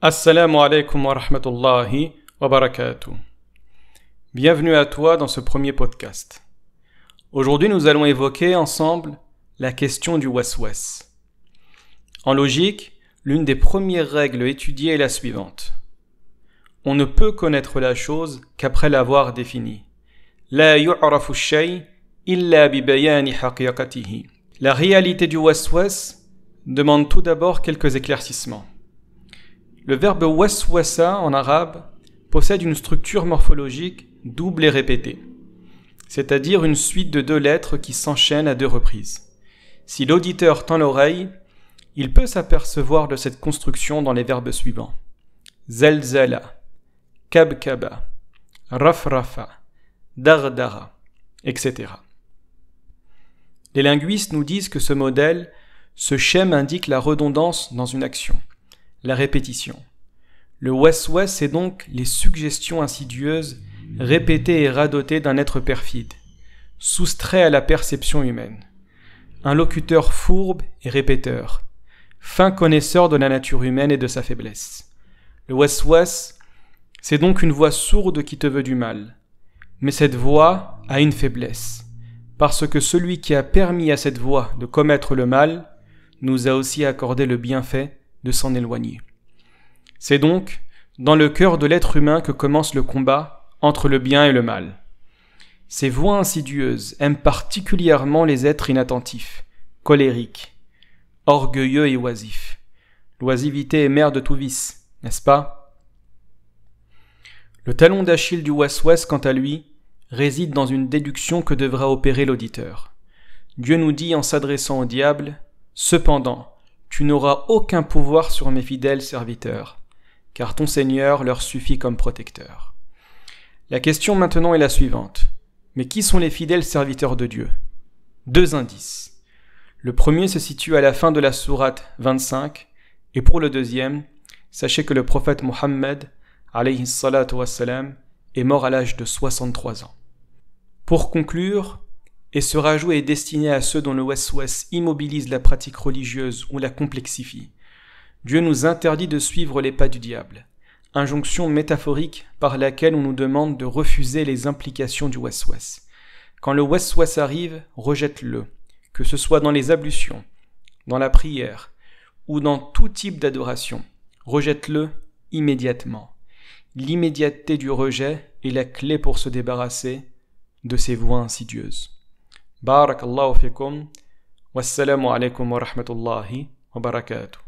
Assalamu alaikum wa rahmatullahi wa barakatuh. Bienvenue à toi dans ce premier podcast. Aujourd'hui, nous allons évoquer ensemble la question du waswas. En logique, l'une des premières règles étudiées est la suivante. On ne peut connaître la chose qu'après l'avoir définie. La yu'rafu shay illa bi bayani haqiqatihi. La réalité du waswas demande tout d'abord quelques éclaircissements. Le verbe waswasa en arabe possède une structure morphologique double et répétée, c'est-à-dire une suite de deux lettres qui s'enchaînent à deux reprises. Si l'auditeur tend l'oreille, il peut s'apercevoir de cette construction dans les verbes suivants. Zalzala, kabkaba, rafrafa, dardara, etc. Les linguistes nous disent que ce modèle, ce schème indique la redondance dans une action, la répétition. Le waswas, c'est donc les suggestions insidieuses, répétées et radotées d'un être perfide, soustrait à la perception humaine. Un locuteur fourbe et répéteur, fin connaisseur de la nature humaine et de sa faiblesse. Le waswas, c'est donc une voix sourde qui te veut du mal. Mais cette voix a une faiblesse, parce que celui qui a permis à cette voix de commettre le mal nous a aussi accordé le bienfait de s'en éloigner. C'est donc dans le cœur de l'être humain que commence le combat entre le bien et le mal. Ces voix insidieuses aiment particulièrement les êtres inattentifs, colériques, orgueilleux et oisifs. L'oisiveté est mère de tout vice, n'est-ce pas? Le talon d'Achille du waswas, quant à lui, réside dans une déduction que devra opérer l'auditeur. Dieu nous dit en s'adressant au diable, « Cependant, tu n'auras aucun pouvoir sur mes fidèles serviteurs, car ton Seigneur leur suffit comme protecteur. » La question maintenant est la suivante. Mais qui sont les fidèles serviteurs de Dieu? Deux indices. Le premier se situe à la fin de la sourate 25, et pour le deuxième, sachez que le prophète Mohammed, alayhi salatu wassalam, est mort à l'âge de 63 ans. Pour conclure, et ce rajout est destiné à ceux dont le waswas immobilise la pratique religieuse ou la complexifie. Dieu nous interdit de suivre les pas du diable, injonction métaphorique par laquelle on nous demande de refuser les implications du waswas. Quand le waswas arrive, rejette-le, que ce soit dans les ablutions, dans la prière ou dans tout type d'adoration. Rejette-le immédiatement. L'immédiateté du rejet est la clé pour se débarrasser de ces voix insidieuses. Barakallahu fikum, wassalamu alaikum wa rahmatullahi wa barakatuh.